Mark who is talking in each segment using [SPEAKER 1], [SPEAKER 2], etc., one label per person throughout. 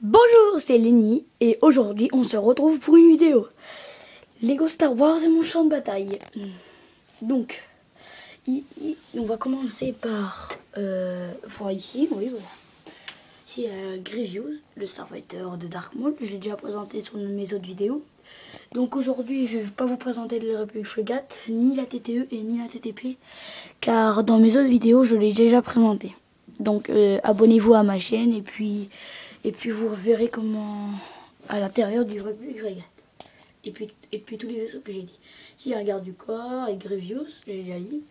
[SPEAKER 1] Bonjour, c'est Lenny et aujourd'hui on se retrouve pour une vidéo Lego Star Wars et mon champ de bataille. Donc, on va commencer par voir ici, oui voilà. Ici Grievous, le Starfighter de Dark Maul, je l'ai déjà présenté sur mes autres vidéos. Donc aujourd'hui je ne vais pas vous présenter la Republic Frégate, ni la TTE et ni la TTP, car dans mes autres vidéos je l'ai déjà présenté. Donc abonnez-vous à ma chaîne et puis vous verrez comment à l'intérieur du Republic Frégate. Et puis tous les vaisseaux que j'ai dit. Si la garde du corps et Grievous, j'ai déjà dit.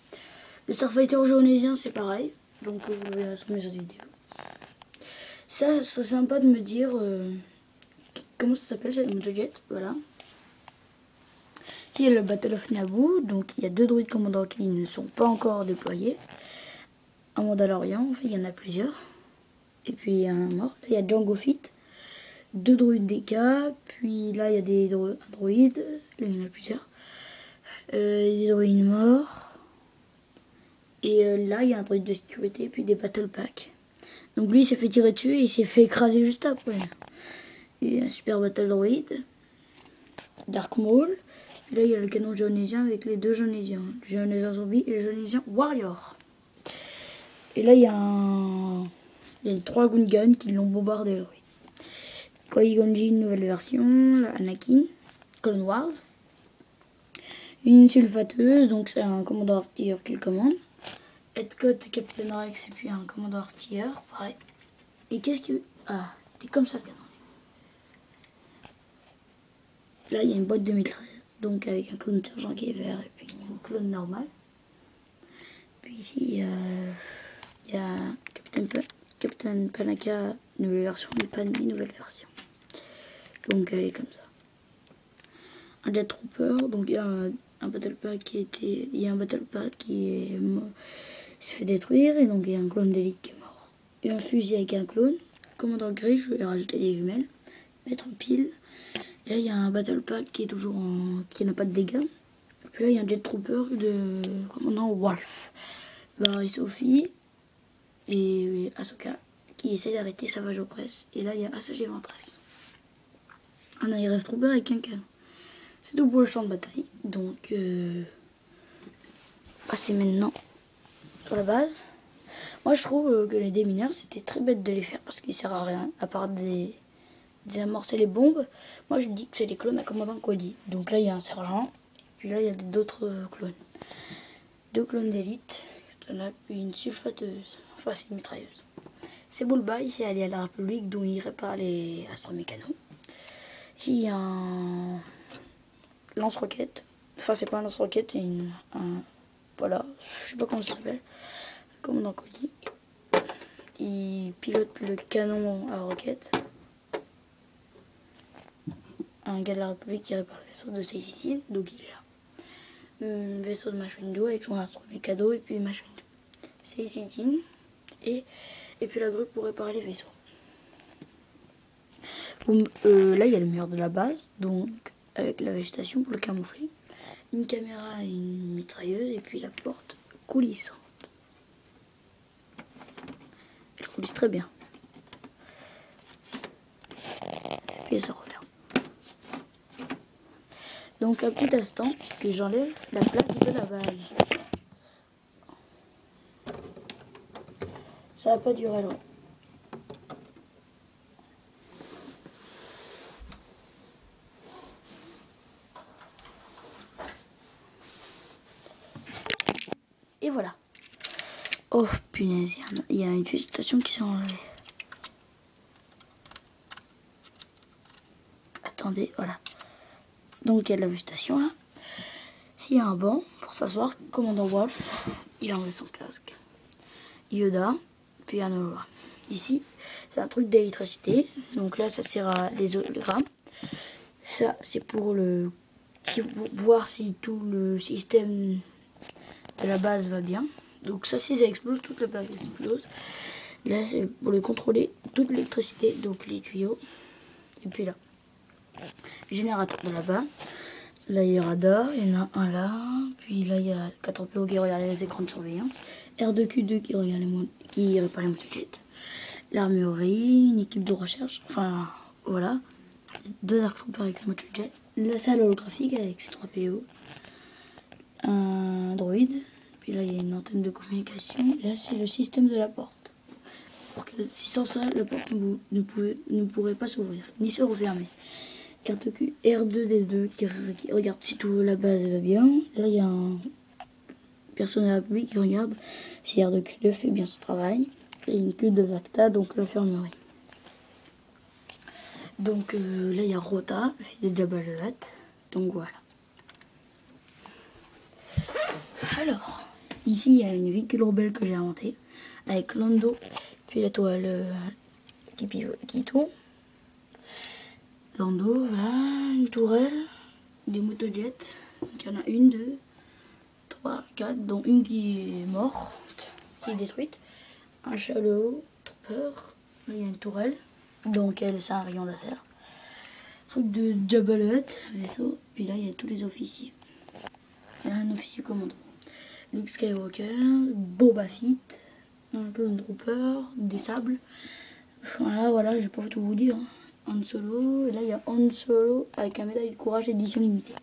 [SPEAKER 1] Le Starfighter jaunésien c'est pareil, donc vous verrez sur mes autres vidéos. Ça serait sympa de me dire comment ça s'appelle cette motojet, voilà. Ici il y a le Battle of Naboo, donc il y a 2 droïdes commandants qui ne sont pas encore déployés. Un Mandalorian, en fait il y en a plusieurs. Et puis il y a un mort, là il y a Jango Fett, 2 droïdes DK, puis là il y a des droïdes, là il y en a plusieurs. Des droïdes morts. Et là il y a un droïde de sécurité, puis des battle packs. Donc lui il s'est fait tirer dessus et il s'est fait écraser juste après. Et un super battle droïde. Dark Maul. Là il y a le canon jaunésien avec les 2 jaunésiens. Le jaunésien zombie et le jaunésien warrior. Et là il y a les 3 Gungans qui l'ont bombardé. Qui-Gon Jinn, nouvelle version. Anakin. Clone Wars. Une sulfateuse, donc c'est un commandant artilleur qui le commande. Headcott, Captain Rex et puis un commandant artilleur, pareil. Et qu'est-ce que... Ah, c'est comme ça le canon. Là, il y a une boîte 2013, donc avec un clone sergent qui est vert et puis un clone normal. Puis ici, il y a Captain Panaka, nouvelle version, et Padmé, nouvelle version. Donc elle est comme ça. Un Jet Trooper, donc il y a un Battle Pack qui était... Il y a un Battle Pack qui s'est fait détruire, et donc il y a un clone d'élite qui est mort. Et un fusil avec un clone. Commandant gris, je vais rajouter des jumelles. Mettre pile. Et là il y a un Battle Pack qui est toujours qui n'a pas de dégâts. Et puis là il y a un Jet Trooper de commandant Wolf. Barry Sophie et Ahsoka qui essaie d'arrêter Savage Opress. Et là il y a ASG 23. Un ARF Trooper avec un canon. C'est tout pour le champ de bataille. Donc passer maintenant sur la base. Moi je trouve que les démineurs c'était très bête de les faire parce qu'ils servent à rien à part désamorcer les bombes. Moi je dis que c'est les clones à commandant Cody. Donc là il y a un sergent et puis là il y a d'autres clones. 2 clones d'élite, puis une sulfateuse, enfin c'est une mitrailleuse. C'est Bulba, il s'est allié à la République dont il répare les astromécanos. Il y a un lance-roquette, enfin c'est pas un lance-roquette, c'est voilà, je sais pas comment ça s'appelle. Commandant Cody. Il pilote le canon à roquette. Un gars de la République qui répare le vaisseau de Sicile, donc il est là. Un vaisseau de Mace Windu avec son astromécano et puis Mace Windu. C'est Sicile. Et puis la grue pour réparer les vaisseaux. Là il y a le mur de la base, donc avec la végétation pour le camoufler. Une caméra et une mitrailleuse et puis la porte coulissante. Elle coulisse très bien. Et puis elle se referme. Donc un petit instant que j'enlève la plaque de la base. Ça va pas durer long. Et voilà. Oh punaise, il y a une végétation qui s'est enlevée. Attendez, voilà. Donc il y a de la végétation là. S'il y a un banc pour s'asseoir, commandant Wolf, il a enlevé son casque. Yoda, puis un hologramme. Ici, c'est un truc d'électricité. Donc là, ça sert à les hologrammes. Ça, c'est pour voir si tout le système de la base va bien. Donc ça, si ça explose, toute la base explose. Là, c'est pour le contrôler toute l'électricité, donc les tuyaux. Et puis là, générateur de là-bas. Là, il y a radar, il y en a un là. Puis là, il y a 4 PO qui regardent les écrans de surveillance. R2Q2 qui répare les motojets. l'armurerie, une équipe de recherche, enfin voilà, 2 Dark Troopers avec le motojet, la salle holographique avec ses 3 PO, un droïde, puis là il y a une antenne de communication, et là c'est le système de la porte. Sans ça, la porte ne pourrait pas s'ouvrir, ni se refermer. R2D2 qui regarde si tout la base va bien. Là il y a un personne de la République qui regarde si R2Q2 fait bien son travail. Et une queue de Vacta, donc l'infirmerie. Donc là il y a Rota, le fils de Jabba le Hutt. Donc voilà. Alors, ici il y a une véhicule rebelle que j'ai inventé avec Lando, puis la toile qui tourne. Lando, voilà, une tourelle, des motojets. Donc il y en a 1, 2, 3, 4, dont une qui est morte, qui est détruite. Un Shadow Trooper, là il y a une tourelle, donc elle c'est un rayon laser. Truc de Jabba le Hutt, vaisseau, puis là il y a tous les officiers. Il y a un officier commandant. Luke Skywalker, Boba Fett, un Clone Trooper, des sables. Voilà, je vais pas tout vous dire. Han Solo, et là il y a Han Solo avec un médaille de courage édition limitée.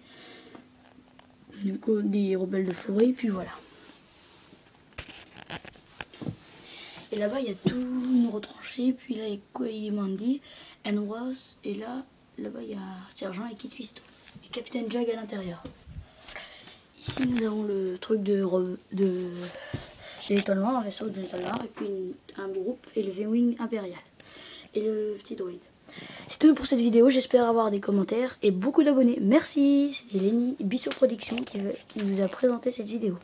[SPEAKER 1] Donc des rebelles de forêt, puis voilà. Et là-bas il y a tout une retranchée, puis là il y a Coimandi, Enros, et là-bas il y a Sergent et Kit Fisto. Et Capitaine Jag à l'intérieur. Ici nous avons le truc de l'étoile noire, un vaisseau de l'étoile noire, et puis un groupe et le V-Wing impérial. Et le petit droïde. C'est tout pour cette vidéo, j'espère avoir des commentaires et beaucoup d'abonnés. Merci, c'était Lenny Bissot Production qui vous a présenté cette vidéo.